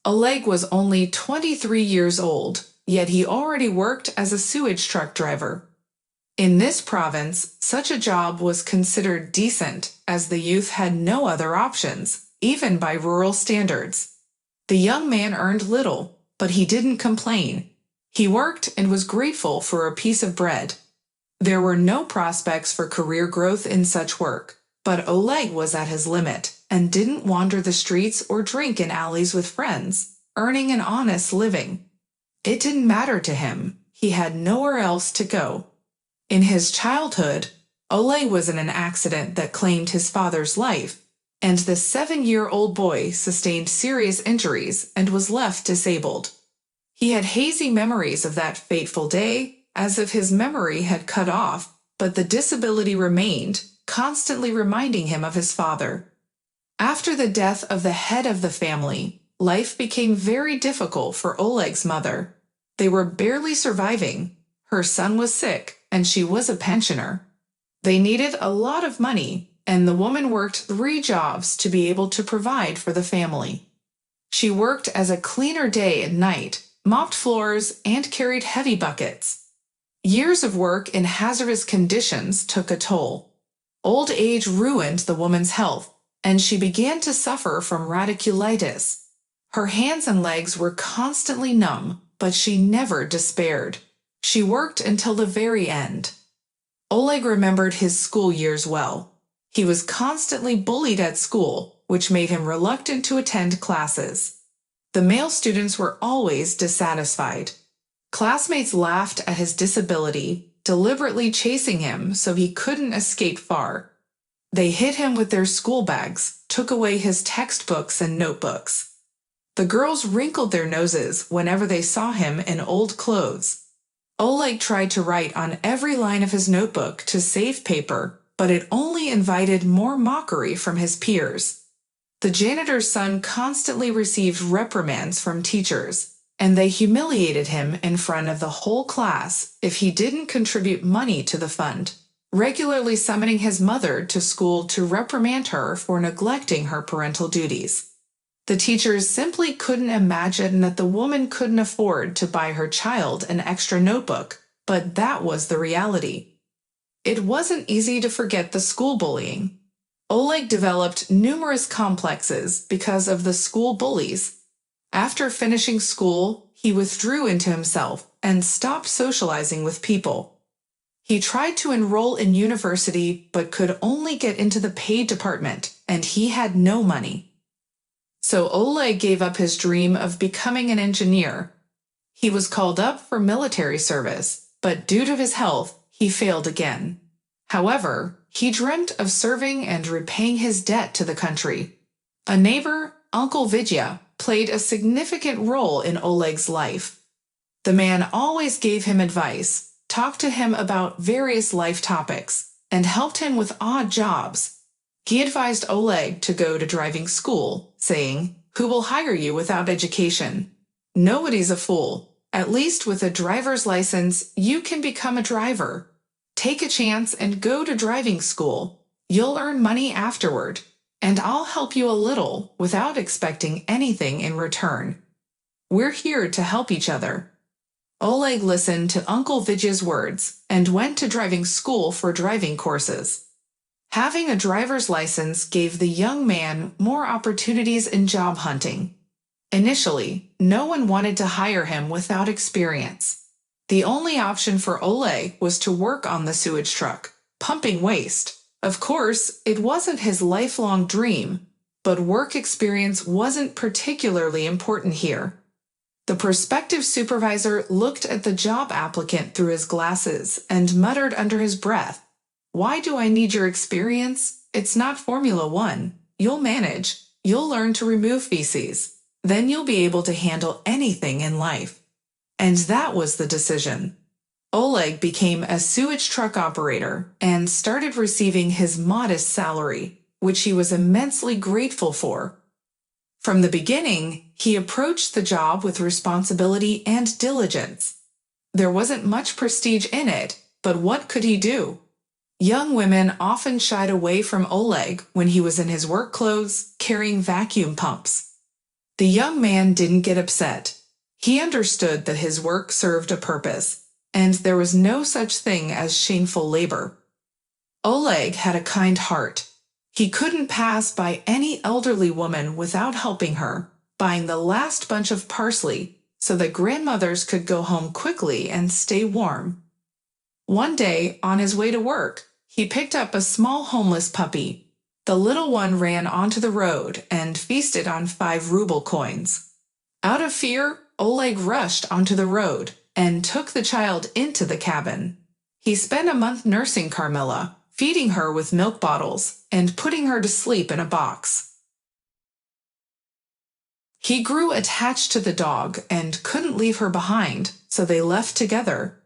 Oleg was only 23 years old, yet he already worked as a sewage truck driver. In this province, such a job was considered decent, as the youth had no other options, even by rural standards. The young man earned little, but he didn't complain. He worked and was grateful for a piece of bread. There were no prospects for career growth in such work, but Oleg was at his limit and didn't wander the streets or drink in alleys with friends, earning an honest living. It didn't matter to him. He had nowhere else to go. In his childhood, Oleg was in an accident that claimed his father's life, and the 7-year-old boy sustained serious injuries and was left disabled. He had hazy memories of that fateful day, as if his memory had cut off, but the disability remained, constantly reminding him of his father. After the death of the head of the family, life became very difficult for Oleg's mother. They were barely surviving. Her son was sick, and she was a pensioner. They needed a lot of money, and the woman worked 3 jobs to be able to provide for the family. She worked as a cleaner day and night, mopped floors, and carried heavy buckets. Years of work in hazardous conditions took a toll. Old age ruined the woman's health, and she began to suffer from radiculitis. Her hands and legs were constantly numb, but she never despaired. She worked until the very end. Oleg remembered his school years well. He was constantly bullied at school, which made him reluctant to attend classes. The male students were always dissatisfied. Classmates laughed at his disability, deliberately chasing him so he couldn't escape far. They hit him with their school bags, took away his textbooks and notebooks. The girls wrinkled their noses whenever they saw him in old clothes. Oleg tried to write on every line of his notebook to save paper, but it only invited more mockery from his peers. The janitor's son constantly received reprimands from teachers, and they humiliated him in front of the whole class if he didn't contribute money to the fund, regularly summoning his mother to school to reprimand her for neglecting her parental duties. The teachers simply couldn't imagine that the woman couldn't afford to buy her child an extra notebook, but that was the reality. It wasn't easy to forget the school bullying. Oleg developed numerous complexes because of the school bullies. After finishing school, he withdrew into himself and stopped socializing with people. He tried to enroll in university but could only get into the paid department, and he had no money. So Oleg gave up his dream of becoming an engineer. He was called up for military service, but due to his health, he failed again. However, he dreamt of serving and repaying his debt to the country. A neighbor, Uncle Vidya, played a significant role in Oleg's life. The man always gave him advice, talked to him about various life topics, and helped him with odd jobs. He advised Oleg to go to driving school, saying, "Who will hire you without education? Nobody's a fool. At least with a driver's license, you can become a driver. Take a chance and go to driving school. You'll earn money afterward, and I'll help you a little without expecting anything in return. We're here to help each other." Oleg listened to Uncle Vidya's words and went to driving school for driving courses. Having a driver's license gave the young man more opportunities in job hunting. Initially, no one wanted to hire him without experience. The only option for Oleg was to work on the sewage truck, pumping waste. Of course, it wasn't his lifelong dream, but work experience wasn't particularly important here. The prospective supervisor looked at the job applicant through his glasses and muttered under his breath, "Why do I need your experience? It's not Formula 1. You'll manage. You'll learn to remove feces. Then you'll be able to handle anything in life." And that was the decision. Oleg became a sewage truck operator and started receiving his modest salary, which he was immensely grateful for. From the beginning, he approached the job with responsibility and diligence. There wasn't much prestige in it, but what could he do? Young women often shied away from Oleg when he was in his work clothes, carrying vacuum pumps. The young man didn't get upset. He understood that his work served a purpose, and there was no such thing as shameful labor. Oleg had a kind heart. He couldn't pass by any elderly woman without helping her, buying the last bunch of parsley so that grandmothers could go home quickly and stay warm. One day, on his way to work, he picked up a small homeless puppy. The little one ran onto the road and feasted on 5 ruble coins. Out of fear, Oleg rushed onto the road and took the child into the cabin. He spent a month nursing Carmilla, feeding her with milk bottles and putting her to sleep in a box. He grew attached to the dog and couldn't leave her behind, so they left together.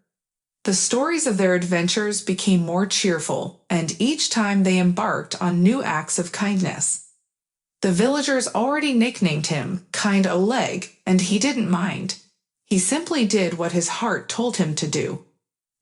The stories of their adventures became more cheerful, and each time they embarked on new acts of kindness. The villagers already nicknamed him Kind Oleg, and he didn't mind. He simply did what his heart told him to do.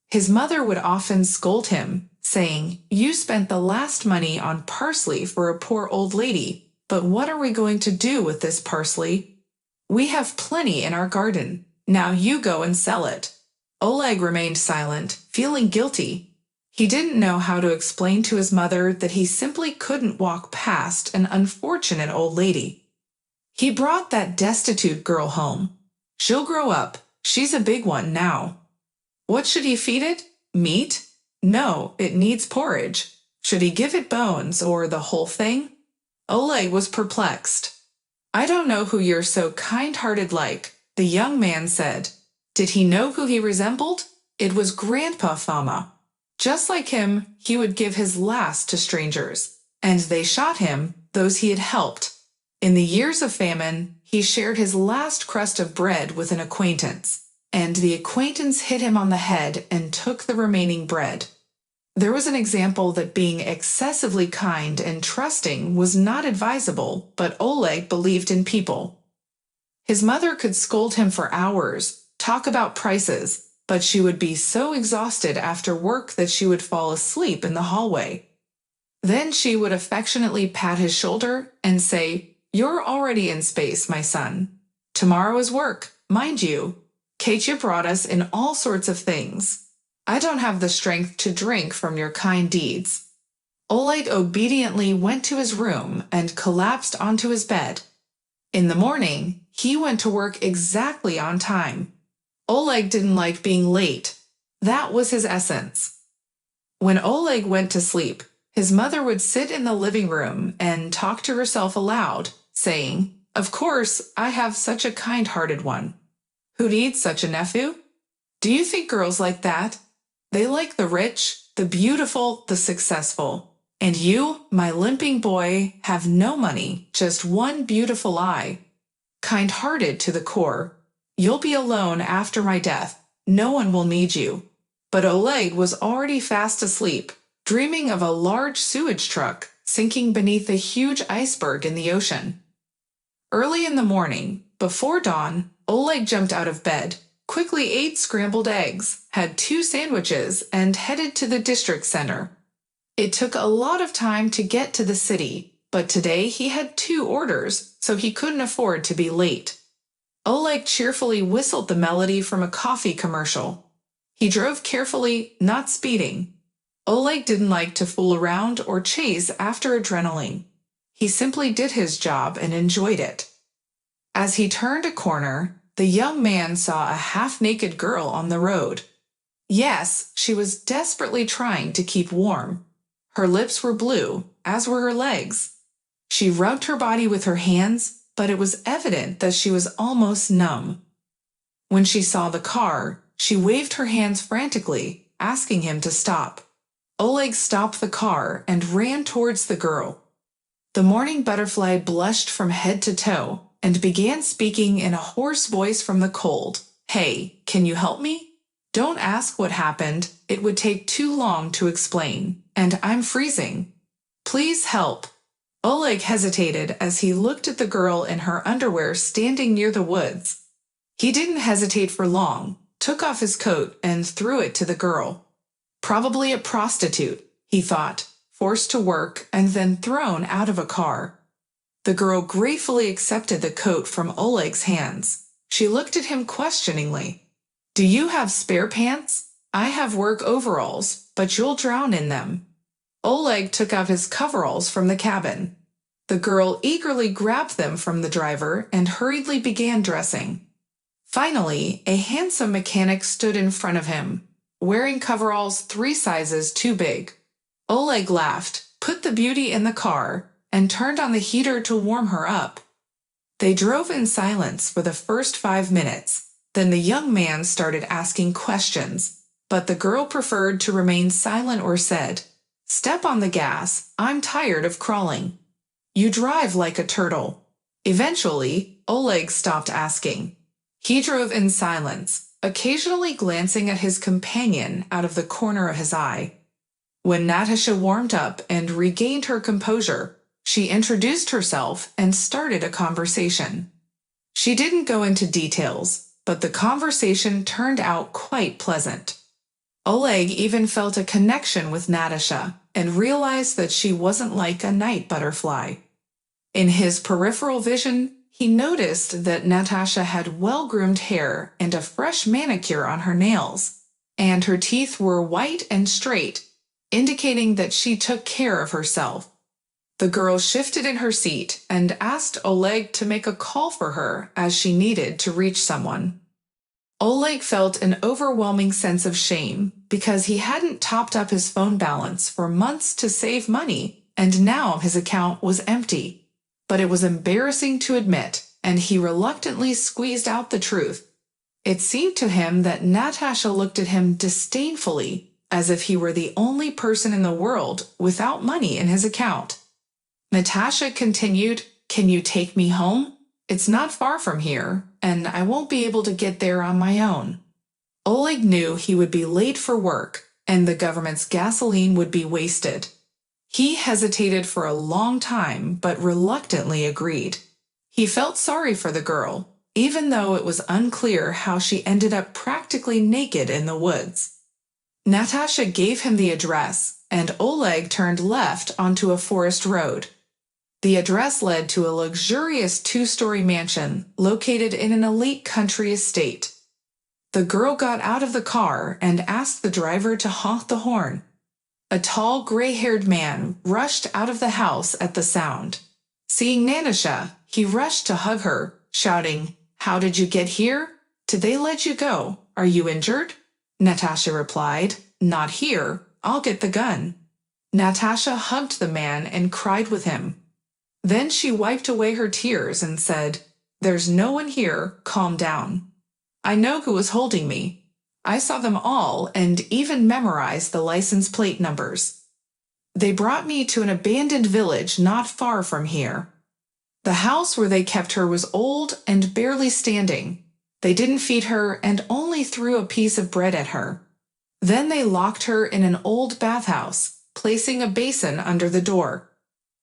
His mother would often scold him, saying, "You spent the last money on parsley for a poor old lady, but what are we going to do with this parsley? We have plenty in our garden. Now you go and sell it." Oleg remained silent, feeling guilty. He didn't know how to explain to his mother that he simply couldn't walk past an unfortunate old lady. He brought that destitute girl home. She'll grow up. She's a big one now. What should he feed it? Meat? No, it needs porridge. Should he give it bones or the whole thing? Oleg was perplexed. "I don't know who you're so kind-hearted like," the young man said. Did he know who he resembled? It was Grandpa Fama. Just like him, he would give his last to strangers, and they shot him, those he had helped. In the years of famine, he shared his last crust of bread with an acquaintance, and the acquaintance hit him on the head and took the remaining bread. There was an example that being excessively kind and trusting was not advisable, but Oleg believed in people. His mother could scold him for hours, talk about prices, but she would be so exhausted after work that she would fall asleep in the hallway. Then she would affectionately pat his shoulder and say, "You're already in space, my son. Tomorrow is work, mind you. Katya brought us in all sorts of things. I don't have the strength to drink from your kind deeds." Oleg obediently went to his room and collapsed onto his bed. In the morning, he went to work exactly on time. Oleg didn't like being late. That was his essence. When Oleg went to sleep, his mother would sit in the living room and talk to herself aloud, saying, "Of course, I have such a kind-hearted one. Who needs such a nephew? Do you think girls like that? They like the rich, the beautiful, the successful. And you, my limping boy, have no money, just one beautiful eye. Kind-hearted to the core. You'll be alone after my death. No one will need you." But Oleg was already fast asleep, dreaming of a large sewage truck sinking beneath a huge iceberg in the ocean. Early in the morning, before dawn, Oleg jumped out of bed, quickly ate scrambled eggs, had 2 sandwiches, and headed to the district center. It took a lot of time to get to the city, but today he had 2 orders, so he couldn't afford to be late. Oleg cheerfully whistled the melody from a coffee commercial. He drove carefully, not speeding. Oleg didn't like to fool around or chase after adrenaline. He simply did his job and enjoyed it. As he turned a corner, the young man saw a half-naked girl on the road. Yes, she was desperately trying to keep warm. Her lips were blue, as were her legs. She rubbed her body with her hands, but it was evident that she was almost numb. When she saw the car, she waved her hands frantically, asking him to stop. Oleg stopped the car and ran towards the girl. The morning butterfly blushed from head to toe and began speaking in a hoarse voice from the cold. "Hey, can you help me? Don't ask what happened, it would take too long to explain, and I'm freezing. Please help." Oleg hesitated as he looked at the girl in her underwear standing near the woods. He didn't hesitate for long, took off his coat and threw it to the girl. Probably a prostitute, he thought, forced to work and then thrown out of a car. The girl gratefully accepted the coat from Oleg's hands. She looked at him questioningly. Do you have spare pants? I have work overalls, but you'll drown in them. Oleg took out his coveralls from the cabin. The girl eagerly grabbed them from the driver and hurriedly began dressing. Finally, a handsome mechanic stood in front of him, wearing coveralls 3 sizes too big. Oleg laughed, put the beauty in the car, and turned on the heater to warm her up. They drove in silence for the first 5 minutes. Then the young man started asking questions, but the girl preferred to remain silent or said, "Step on the gas, I'm tired of crawling. You drive like a turtle." Eventually, Oleg stopped asking. He drove in silence, occasionally glancing at his companion out of the corner of his eye. When Natasha warmed up and regained her composure, she introduced herself and started a conversation. She didn't go into details, but the conversation turned out quite pleasant. Oleg even felt a connection with Natasha and realized that she wasn't like a night butterfly. In his peripheral vision, he noticed that Natasha had well-groomed hair and a fresh manicure on her nails, and her teeth were white and straight, indicating that she took care of herself. The girl shifted in her seat and asked Oleg to make a call for her as she needed to reach someone. Oleg felt an overwhelming sense of shame because he hadn't topped up his phone balance for months to save money, and now his account was empty. But it was embarrassing to admit, and he reluctantly squeezed out the truth. It seemed to him that Natasha looked at him disdainfully, as if he were the only person in the world without money in his account. Natasha continued, "Can you take me home? It's not far from here, and I won't be able to get there on my own." Oleg knew he would be late for work, and the government's gasoline would be wasted. He hesitated for a long time, but reluctantly agreed. He felt sorry for the girl, even though it was unclear how she ended up practically naked in the woods. Natasha gave him the address, and Oleg turned left onto a forest road. The address led to a luxurious 2-story mansion located in an elite country estate. The girl got out of the car and asked the driver to honk the horn. A tall, gray-haired man rushed out of the house at the sound. Seeing Natasha, he rushed to hug her, shouting, "How did you get here? Did they let you go? Are you injured?" Natasha replied, "Not here. I'll get the gun." Natasha hugged the man and cried with him. Then she wiped away her tears and said, "There's no one here. Calm down. I know who was holding me. I saw them all and even memorized the license plate numbers. They brought me to an abandoned village not far from here. The house where they kept her was old and barely standing. They didn't feed her and only threw a piece of bread at her. Then they locked her in an old bathhouse, placing a basin under the door.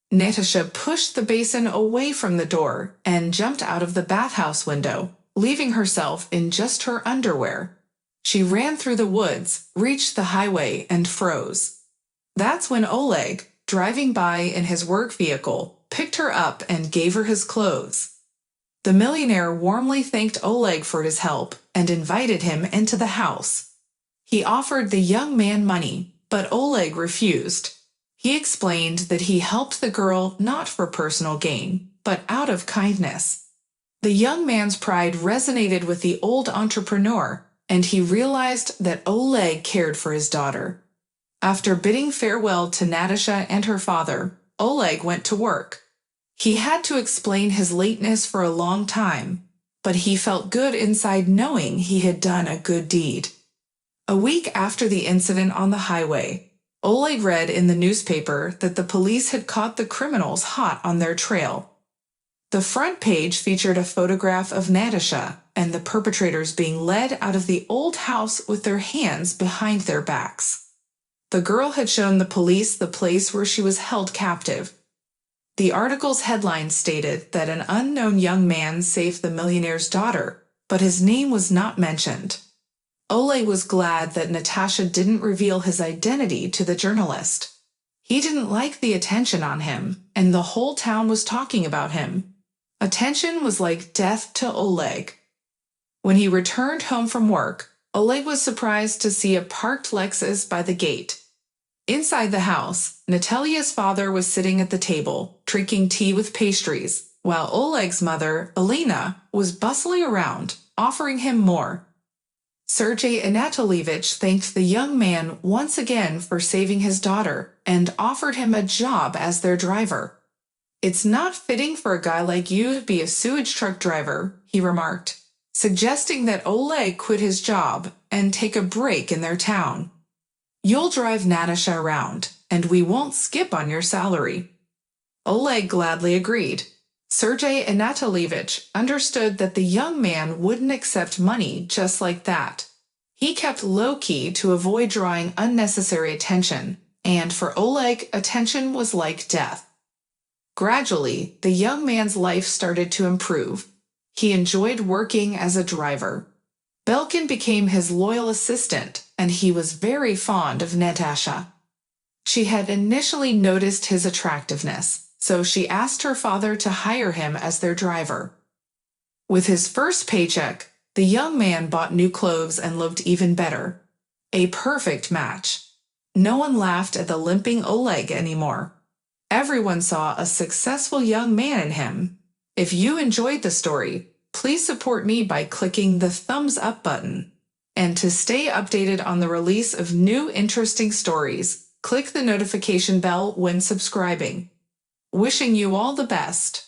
Natasha pushed the basin away from the door and jumped out of the bathhouse window, leaving herself in just her underwear. She ran through the woods, reached the highway, and froze. That's when Oleg, driving by in his work vehicle, picked her up and gave her his clothes. The millionaire warmly thanked Oleg for his help and invited him into the house. He offered the young man money, but Oleg refused. He explained that he helped the girl not for personal gain, but out of kindness. The young man's pride resonated with the old entrepreneur, and he realized that Oleg cared for his daughter. After bidding farewell to Natasha and her father, Oleg went to work. He had to explain his lateness for a long time, but he felt good inside knowing he had done a good deed. A week after the incident on the highway, Oleg read in the newspaper that the police had caught the criminals hot on their trail. The front page featured a photograph of Natasha and the perpetrators being led out of the old house with their hands behind their backs. The girl had shown the police the place where she was held captive. The article's headline stated that an unknown young man saved the millionaire's daughter, but his name was not mentioned. Oleg was glad that Natasha didn't reveal his identity to the journalist. He didn't like the attention on him, and the whole town was talking about him. Attention was like death to Oleg. When he returned home from work, Oleg was surprised to see a parked Lexus by the gate. Inside the house, Natalia's father was sitting at the table, drinking tea with pastries, while Oleg's mother, Elena, was bustling around, offering him more. Sergei Anatolievich thanked the young man once again for saving his daughter and offered him a job as their driver. "It's not fitting for a guy like you to be a sewage truck driver," he remarked, suggesting that Oleg quit his job and take a break in their town. "You'll drive Natasha around, and we won't skip on your salary." Oleg gladly agreed. Sergei Anatolievich understood that the young man wouldn't accept money just like that. He kept low-key to avoid drawing unnecessary attention, and for Oleg, attention was like death. Gradually, the young man's life started to improve. He enjoyed working as a driver. Belkin became his loyal assistant, and he was very fond of Natasha. She had initially noticed his attractiveness, so she asked her father to hire him as their driver. With his first paycheck, the young man bought new clothes and looked even better. A perfect match. No one laughed at the limping Oleg anymore. Everyone saw a successful young man in him. If you enjoyed the story, please support me by clicking the thumbs up button. And to stay updated on the release of new interesting stories, click the notification bell when subscribing. Wishing you all the best.